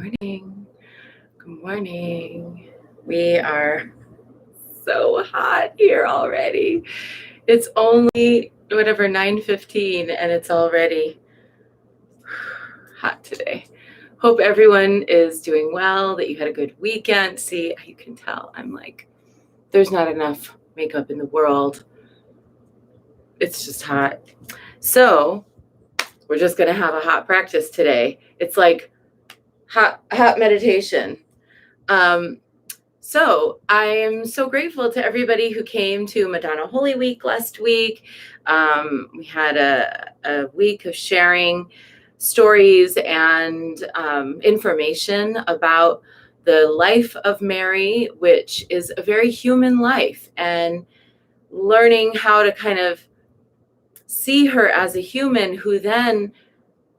morning. Good morning. We are so hot here already. It's only 9:15 and it's already hot today. Hope everyone is doing well, that you had a good weekend. See, you can tell I'm like, there's not enough makeup in the world. It's just hot. So we're just gonna have a hot practice today. It's like hot meditation. So I am so grateful to everybody who came to Madonna Holy Week last week. We had a week of sharing stories and information about the life of Mary, which is a very human life, and learning how to kind of see her as a human who then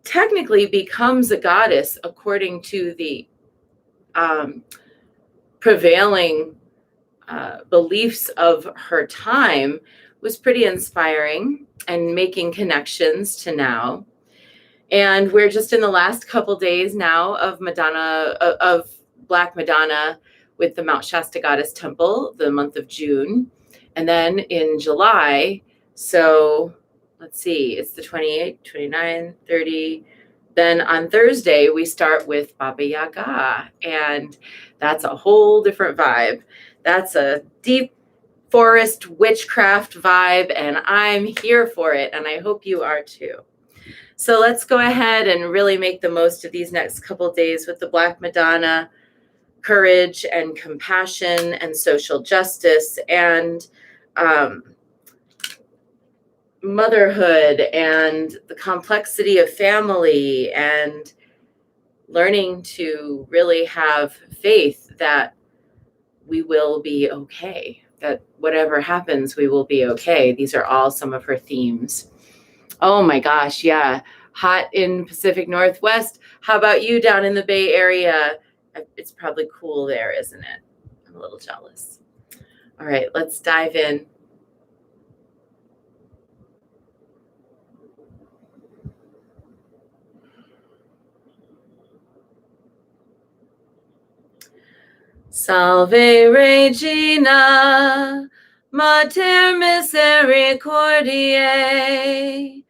technically becomes a goddess according to the prevailing beliefs of her time was pretty inspiring and making connections to now. And we're just in the last couple days now of Black Madonna with the Mount Shasta Goddess Temple, the month of June. And then in July, so let's see, it's the 28th, 29th, 30th. Then on Thursday, we start with Baba Yaga, and that's a whole different vibe. That's a deep forest witchcraft vibe, and I'm here for it, and I hope you are too. So let's go ahead and really make the most of these next couple days with the Black Madonna, courage and compassion and social justice and motherhood and the complexity of family, and learning to really have faith that we will be okay, that whatever happens, we will be okay. These are all some of her themes. Oh my gosh, yeah. Hot in Pacific Northwest. How about you down in the Bay Area? It's probably cool there, isn't it? I'm a little jealous. All right, let's dive in. Salve Regina, Mater Misericordiae,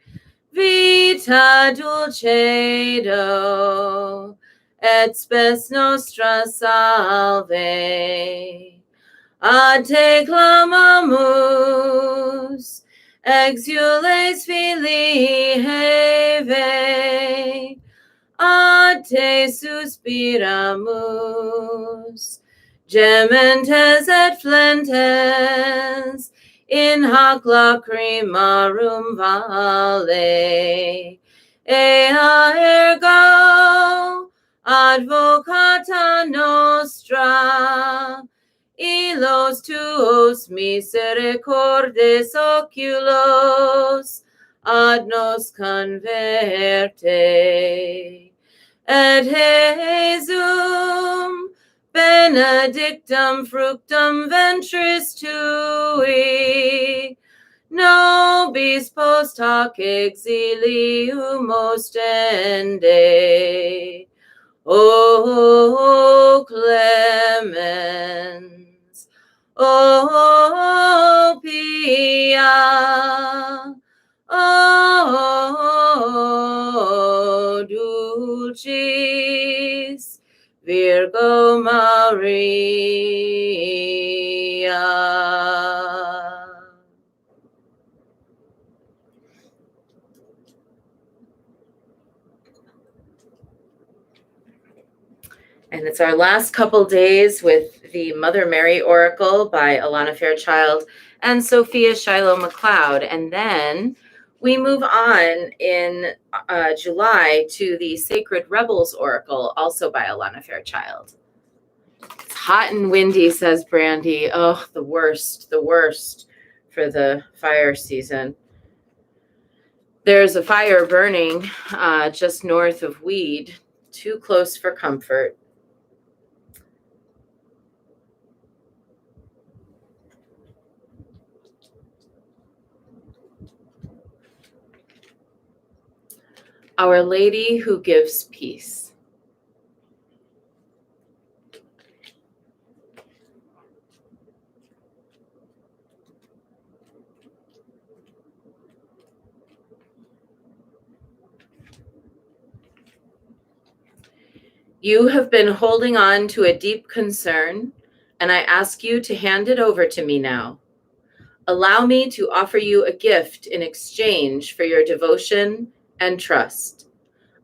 Vita Dulcedo, et spes nostra salve. A te clamamus, exules filii Heve, a te suspiramus, gementes et flentes, in hac lacrimarum vale. Ea ergo, advocata nostra, illos tuos misericordes oculos, ad nos converte. Et Jesum benedictum fructum ventris tui, nobis post hoc exilium ostende. O clemens, O pia, O dulcis Virgo Maria. And it's our last couple days with the Mother Mary Oracle by Alana Fairchild and Sophia Shiloh McLeod. And then we move on in July to the Sacred Rebels Oracle, also by Alana Fairchild. It's hot and windy, says Brandy. Oh, the worst for the fire season. There's a fire burning just north of Weed, too close for comfort. Our Lady who gives peace. You have been holding on to a deep concern, and I ask you to hand it over to me now. Allow me to offer you a gift in exchange for your devotion and trust.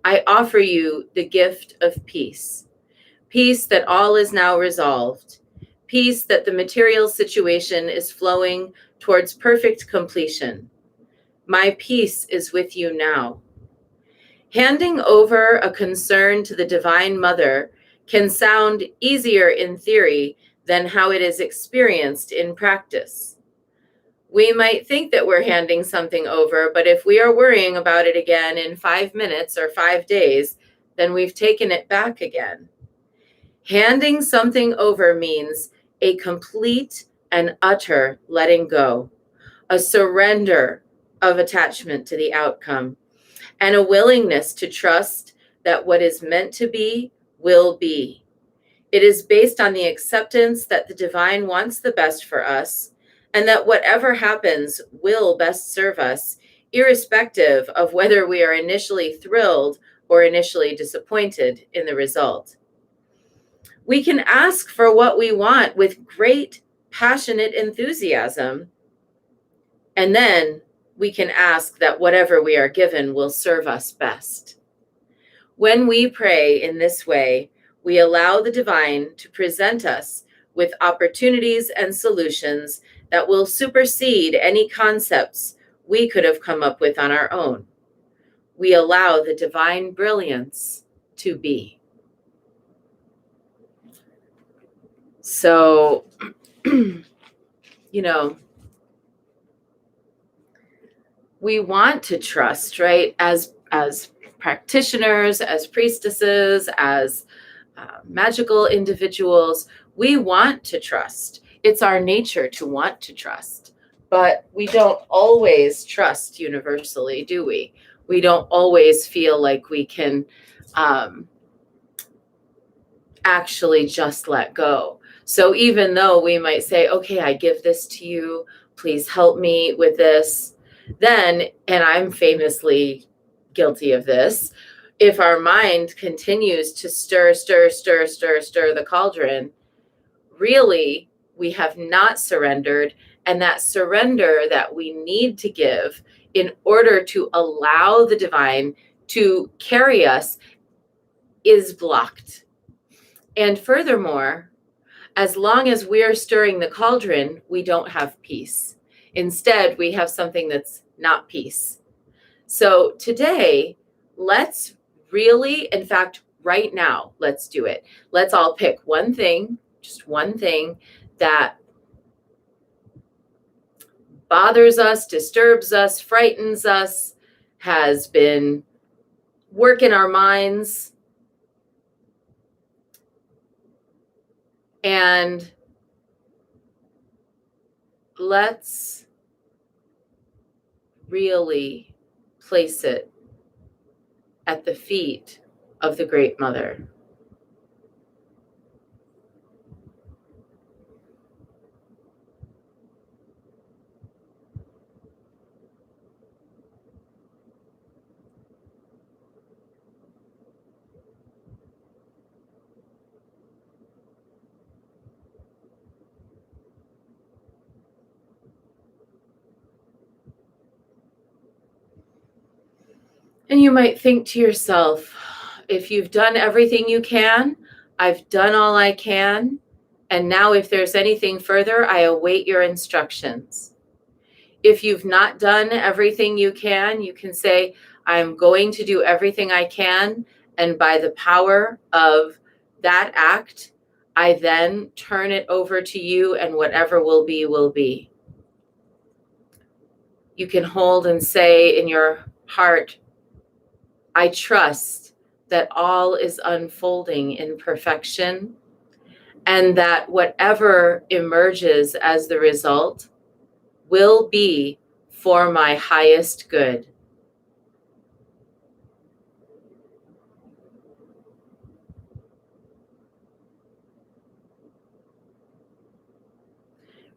I offer you the gift of peace. Peace that all is now resolved. Peace that the material situation is flowing towards perfect completion. My peace is with you now. Handing over a concern to the Divine Mother can sound easier in theory than how it is experienced in practice. We might think that we're handing something over, but if we are worrying about it again in 5 minutes or 5 days, then we've taken it back again. Handing something over means a complete and utter letting go, a surrender of attachment to the outcome, and a willingness to trust that what is meant to be will be. It is based on the acceptance that the divine wants the best for us, and that whatever happens will best serve us, irrespective of whether we are initially thrilled or initially disappointed in the result. We can ask for what we want with great, passionate enthusiasm, and then we can ask that whatever we are given will serve us best. When we pray in this way, we allow the divine to present us with opportunities and solutions that will supersede any concepts we could have come up with on our own. We allow the divine brilliance to be. So, we want to trust, right? As practitioners, as priestesses, as magical individuals, we want to trust. It's our nature to want to trust, but we don't always trust universally, do we? We don't always feel like we can actually just let go. So even though we might say, okay, I give this to you, please help me with this, then, and I'm famously guilty of this, if our mind continues to stir the cauldron, really, we have not surrendered. And that surrender that we need to give in order to allow the divine to carry us is blocked. And furthermore, as long as we're stirring the cauldron, we don't have peace. Instead, we have something that's not peace. So today, let's really, in fact, right now, let's do it. Let's all pick one thing, just one thing that bothers us, disturbs us, frightens us, has been working our minds. And let's really place it at the feet of the Great Mother. And you might think to yourself, if you've done everything you can, I've done all I can, and now if there's anything further, I await your instructions. If you've not done everything you can say, I'm going to do everything I can, and by the power of that act, I then turn it over to you, and whatever will be, will be. You can hold and say in your heart, I trust that all is unfolding in perfection, and that whatever emerges as the result will be for my highest good.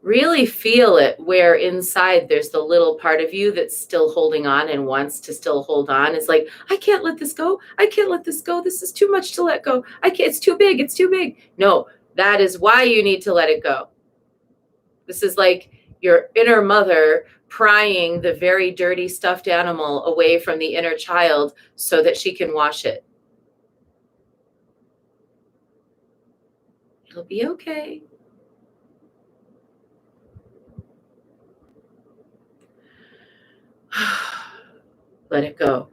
really feel it where inside there's the little part of you that's still holding on and wants to still hold on. It's like, I can't let this go. I can't let this go. This is too much to let go. I can't, it's too big. It's too big. No, that is why you need to let it go. This is like your inner mother prying the very dirty stuffed animal away from the inner child so that she can wash it. It'll be okay. Let it go.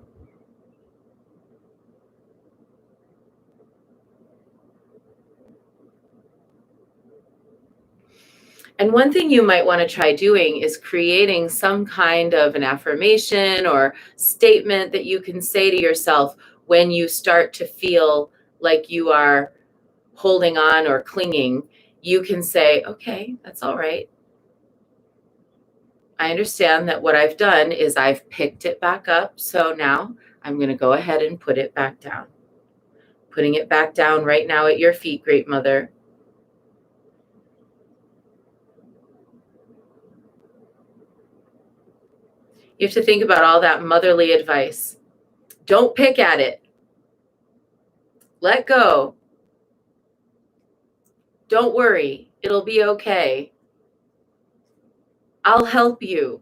And one thing you might want to try doing is creating some kind of an affirmation or statement that you can say to yourself when you start to feel like you are holding on or clinging. You can say, okay, that's all right. I understand that what I've done is I've picked it back up. So now I'm going to go ahead and put it back down. Putting it back down right now at your feet, Great Mother. You have to think about all that motherly advice. Don't pick at it. Let go. Don't worry. It'll be okay. I'll help you.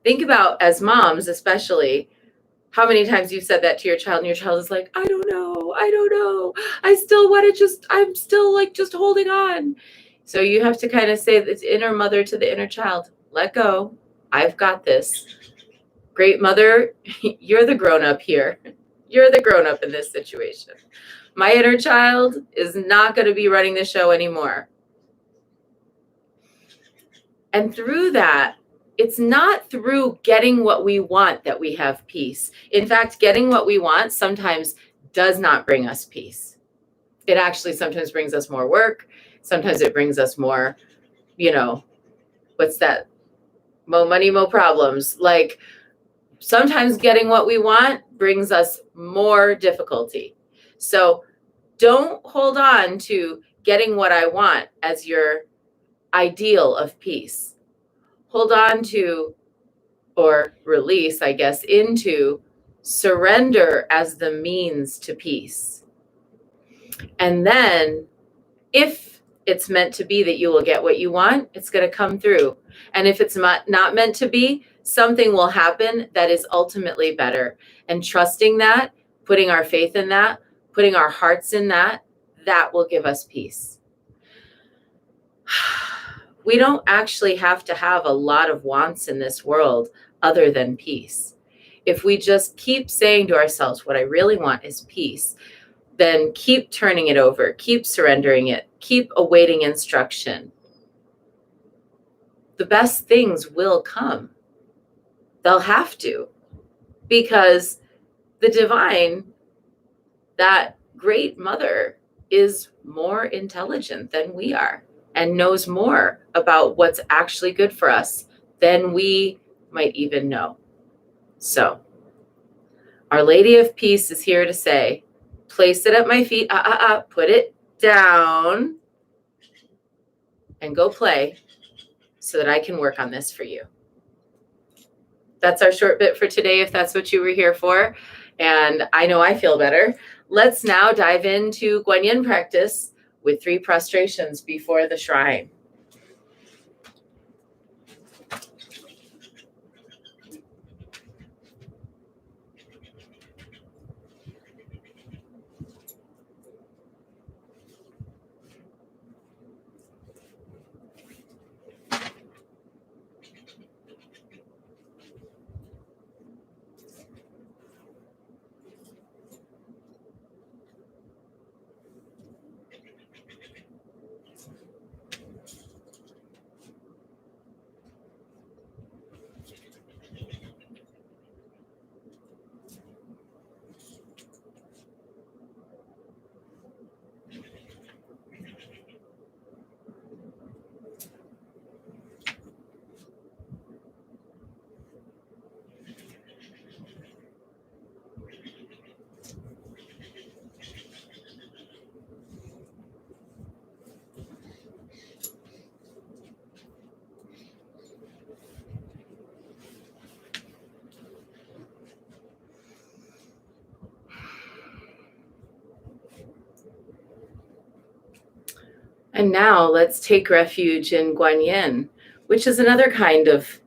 Think about, as moms especially, how many times you've said that to your child and your child is like, I don't know. I still want to I'm still like just holding on. So you have to kind of say this inner mother to the inner child, let go. I've got this. Great Mother, you're the grown up here. You're the grown up in this situation. My inner child is not going to be running the show anymore. And through that, it's not through getting what we want that we have peace. In fact, getting what we want sometimes does not bring us peace. It actually sometimes brings us more work. Sometimes it brings us more, what's that? Mo money, mo problems. Like sometimes getting what we want brings us more difficulty. So don't hold on to getting what I want as your ideal of peace. Hold on to, or release, I guess, into surrender as the means to peace. And then if it's meant to be that you will get what you want, it's going to come through. And if it's not meant to be, something will happen that is ultimately better. And trusting that, putting our faith in that, putting our hearts in that, that will give us peace. We don't actually have to have a lot of wants in this world other than peace. If we just keep saying to ourselves, what I really want is peace, then keep turning it over, keep surrendering it, keep awaiting instruction. The best things will come. They'll have to, because the divine, that great mother, is more intelligent than we are and knows more about what's actually good for us than we might even know. So, Our Lady of Peace is here to say, place it at my feet, put it down, and go play so that I can work on this for you. That's our short bit for today, if that's what you were here for. And I know I feel better. Let's now dive into Guanyin practice with 3 prostrations before the shrine. And now let's take refuge in Guanyin, which is another kind of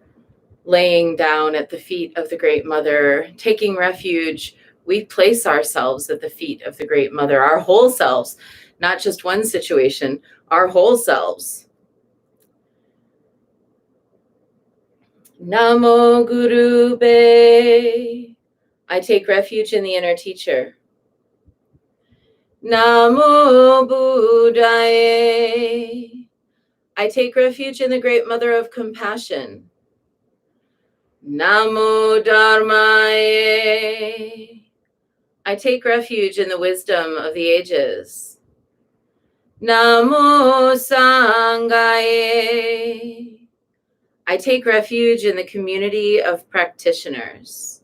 laying down at the feet of the Great Mother. Taking refuge, we place ourselves at the feet of the Great Mother, our whole selves, not just one situation, our whole selves. Namo Guru Be. I take refuge in the inner teacher. Namo Buddhaye. I take refuge in the Great Mother of Compassion. Namo Dharmaye. I take refuge in the wisdom of the ages. Namo Sanghaye. I take refuge in the community of practitioners.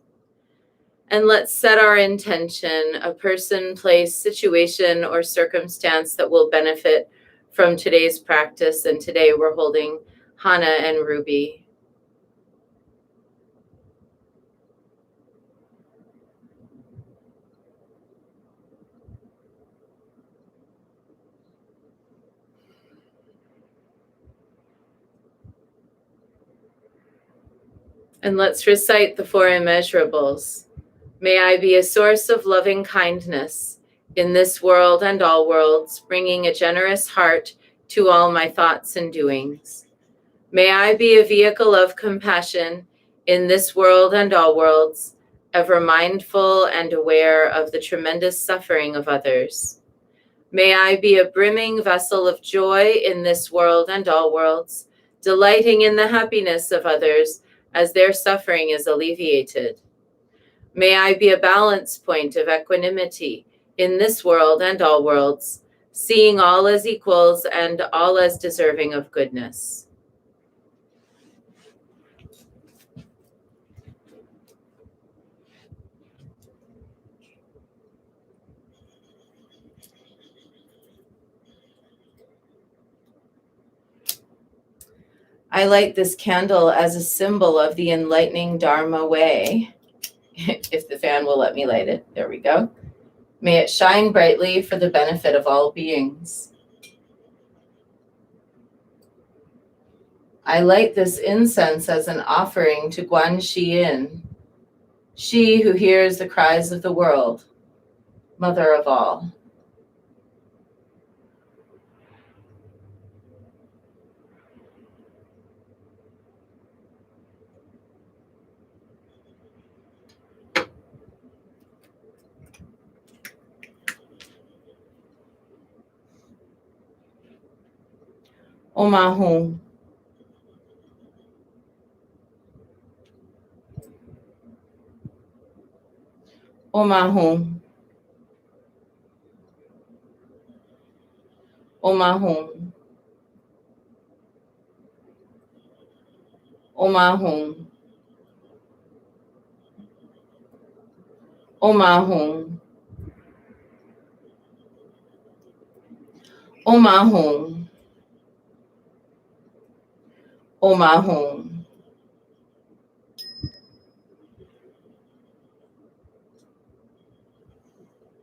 And let's set our intention, a person, place, situation, or circumstance that will benefit from today's practice. And today we're holding Hana and Ruby. And let's recite the four immeasurables. May I be a source of loving kindness in this world and all worlds, bringing a generous heart to all my thoughts and doings. May I be a vehicle of compassion in this world and all worlds, ever mindful and aware of the tremendous suffering of others. May I be a brimming vessel of joy in this world and all worlds, delighting in the happiness of others as their suffering is alleviated. May I be a balance point of equanimity in this world and all worlds, seeing all as equals and all as deserving of goodness. I light this candle as a symbol of the enlightening Dharma way. If the fan will let me light it, there we go. May it shine brightly for the benefit of all beings. I light this incense as an offering to Guan Xiyin, she who hears the cries of the world, mother of all. Omahum. Omahum. Omahum. Omahum. Omahum. Omahum. Omahum.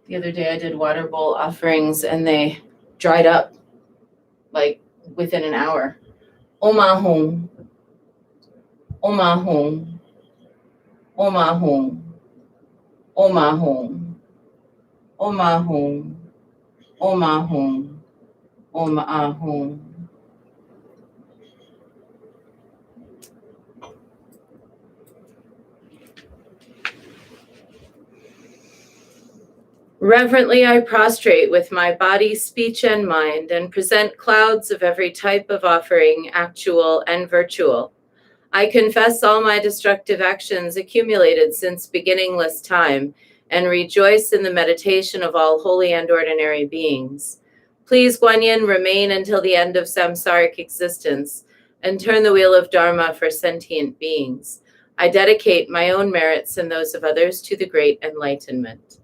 The other day I did water bowl offerings and they dried up like within an hour. Omahum. Omahum. Omahum. Omahum. Omahum. Omahum. Omahum. Reverently I prostrate with my body, speech, and mind, and present clouds of every type of offering, actual and virtual. I confess all my destructive actions accumulated since beginningless time, and rejoice in the meditation of all holy and ordinary beings. Please, Guanyin, remain until the end of samsaric existence, and turn the wheel of Dharma for sentient beings. I dedicate my own merits and those of others to the great enlightenment.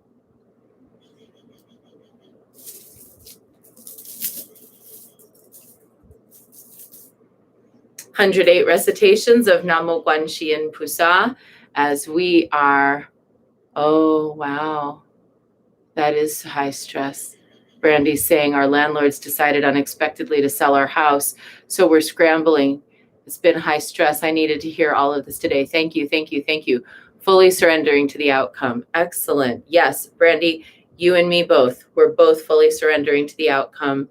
108 recitations of Namo Guan Xiyin Pusa as we are, oh wow, that is high stress. Brandy's saying our landlords decided unexpectedly to sell our house, so we're scrambling. It's been high stress. I needed to hear all of this today. Thank you, thank you, thank you. Fully surrendering to the outcome. Excellent. Yes, Brandy, you and me both. We're both fully surrendering to the outcome.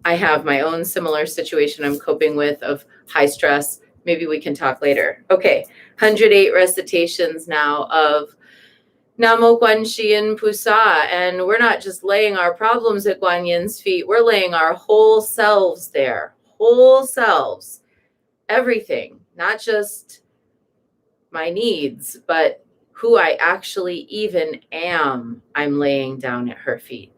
I have my own similar situation I'm coping with of high stress. Maybe we can talk later. Okay, 108 recitations now of Namo Guan Yin Pusa. And we're not just laying our problems at Guan Yin's feet, we're laying our whole selves there. Whole selves. Everything. Not just my needs, but who I actually even am, I'm laying down at her feet.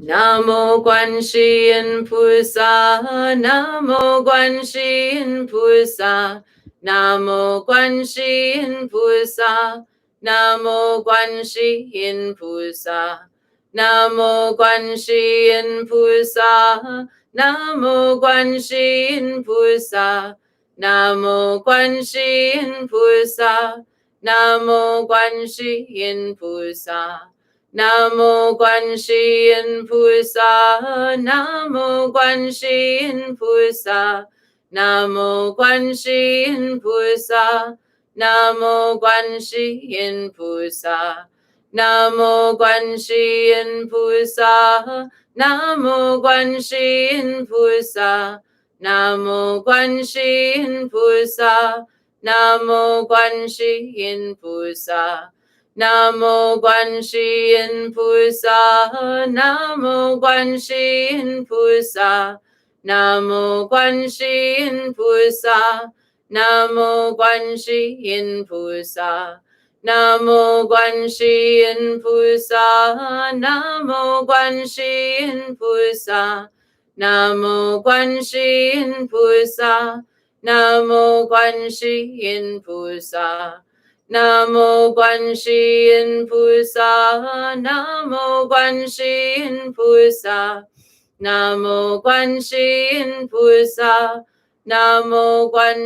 Namo Guan Yin Pusa, Namo Guan Yin Pusa, Namo Guan Yin Pusa, Namo Guan Yin Pusa, Namo Guan Yin Pusa, Namo Guan Yin Pusa, Namo Guan Yin Pusa, Namo Guan Yin Pusa. Namo Guan Yin Pusa, Namo Guan Yin Pusa, Namo Guan Yin Pusa, Namo Guan Yin Pusa, Namo Guan Yin Pusa, Namo Guan Yin Pusa, Namo Guan Yin Pusa, Namo Guan Yin Pusa. Namo Guan Yin Pusa, Namo Guan Yin Pusa, Namo Guan Yin Pusa, Namo Guan Yin Pusa, Namo Guan Yin Pusa, Namo Guan Yin Pusa, Namo Guan Yin Pusa, Namo Guan Yin Pusa. Namo Guan Yin Pusa, Namo Guan Yin Pusa, Namo Guan Yin Pusa, Namo Guan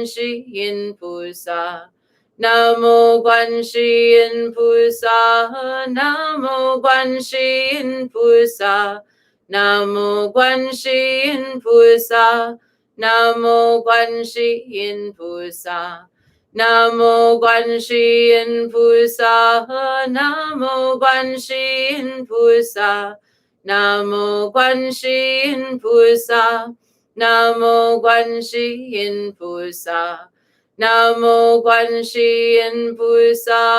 Yin Pusa, Namo Guan Yin Pusa, Namo Guan Yin Pusa, Namo Guan Yin Pusa, Namo Guan Yin Pusa. Namo Guan Yin Pusa, Namo Guan Yin Pusa, Namo Guan Yin Pusa, Namo Guan Yin Pusa, Namo Guan Yin Pusa,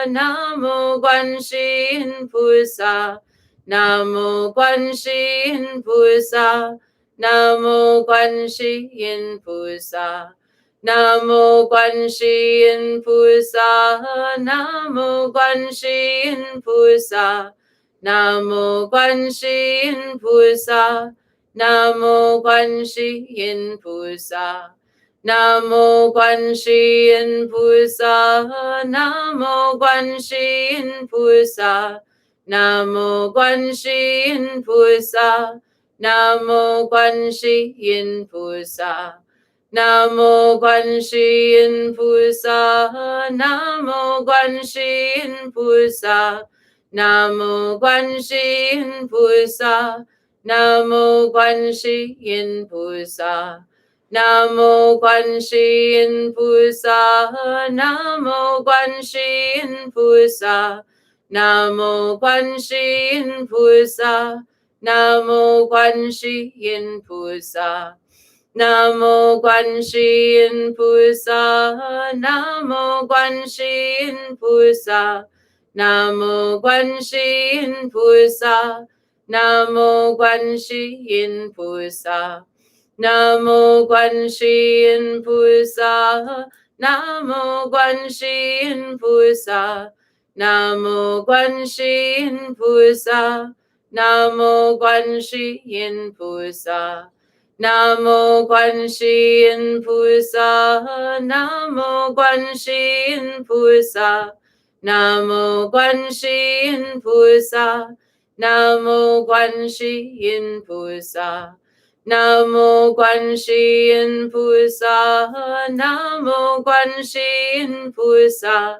Namo Guan Yin Pusa, Namo Guan Yin Pusa, Namo Guan Yin Pusa. Namo Guan Yin Pusa, Namo Guan Yin Pusa, Namo Guan Yin Pusa, Namo Guan Yin Pusa, Namo Guan Yin Pusa, Namo Guan Yin Pusa, Namo Guan Yin Pusa, Namo Guan Yin Pusa. Namo Guan Yin Pusa, Namo Guan Yin Pusa, Namo Guan Yin Pusa, Namo Guan Yin Pusa, Namo Guan Yin Pusa, Namo Guan Yin Pusa, Namo Guan Yin Pusa, Namo Guan Yin Pusa. Namo Guan Yin Pusa, Namo Guan Yin Pusa, Namo Guan Yin Pusa, Namo Guan Yin Pusa, Namo Guan Yin Pusa, Namo Guan Yin Pusa, Namo Guan Yin Pusa, Namo Guan Yin Pusa. Namo Guan Yin Pusa, Namo Guan Yin Pusa, Namo Guan Yin Pusa, Namo Guan Yin Pusa, Namo Guan Yin Pusa, Namo Guan Yin Pusa,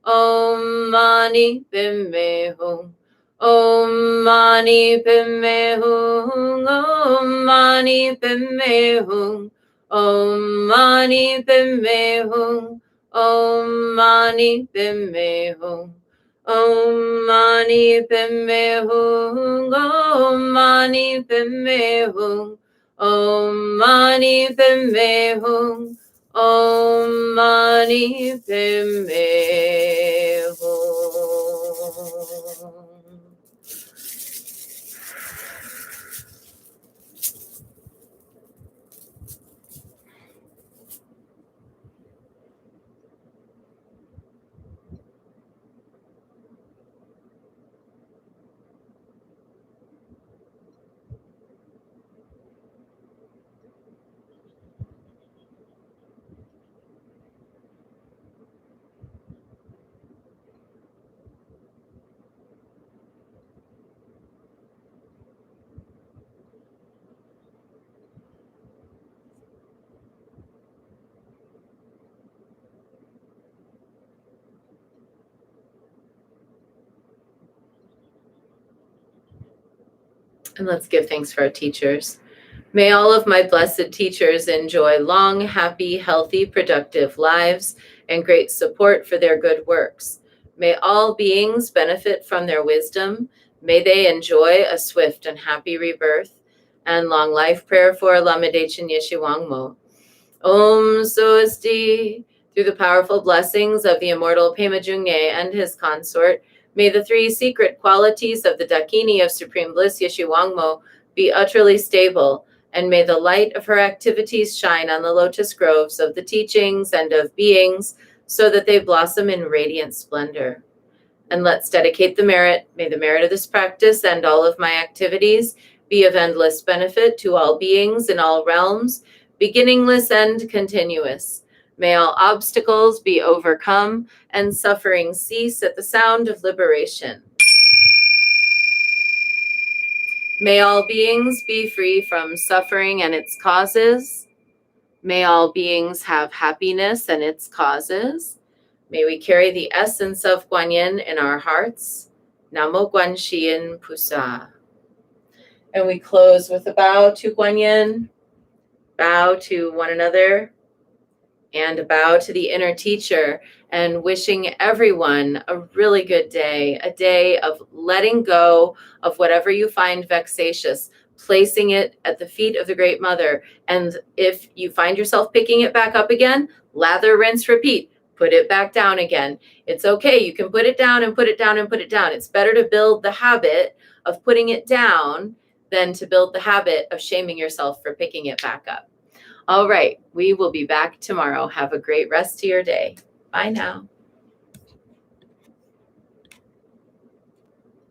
Om Mani Padme Hum. Om Mani Padme Hum. Om Mani Padme Hum. Om Mani Padme Hum. Om Mani Padme Hum. Om Mani Padme Hum. Om Mani Padme Hum. Om Mani Padme Hum. Om Mani Padme Hum. And let's give thanks for our teachers. May all of my blessed teachers enjoy long, happy, healthy, productive lives and great support for their good works. May all beings benefit from their wisdom. May they enjoy a swift and happy rebirth. And long life prayer for Lama Dechen Yeshe Wangmo. Om Swasti. Through the powerful blessings of the immortal Pema Jungye and his consort, may the three secret qualities of the Dakini of Supreme Bliss Yeshe Wangmo be utterly stable, and may the light of her activities shine on the lotus groves of the teachings and of beings, so that they blossom in radiant splendor. And let's dedicate the merit. May the merit of this practice and all of my activities be of endless benefit to all beings in all realms, beginningless and continuous. May all obstacles be overcome and suffering cease at the sound of liberation. May all beings be free from suffering and its causes. May all beings have happiness and its causes. May we carry the essence of Guanyin in our hearts. Namo Guanxin Pusa. And we close with a bow to Guanyin, bow to one another, and a bow to the inner teacher, and wishing everyone a really good day, a day of letting go of whatever you find vexatious, placing it at the feet of the Great Mother. And if you find yourself picking it back up again, lather, rinse, repeat. Put it back down again. It's okay. You can put it down and put it down and put it down. It's better to build the habit of putting it down than to build the habit of shaming yourself for picking it back up. All right. We will be back tomorrow. Have a great rest of your day. Bye now.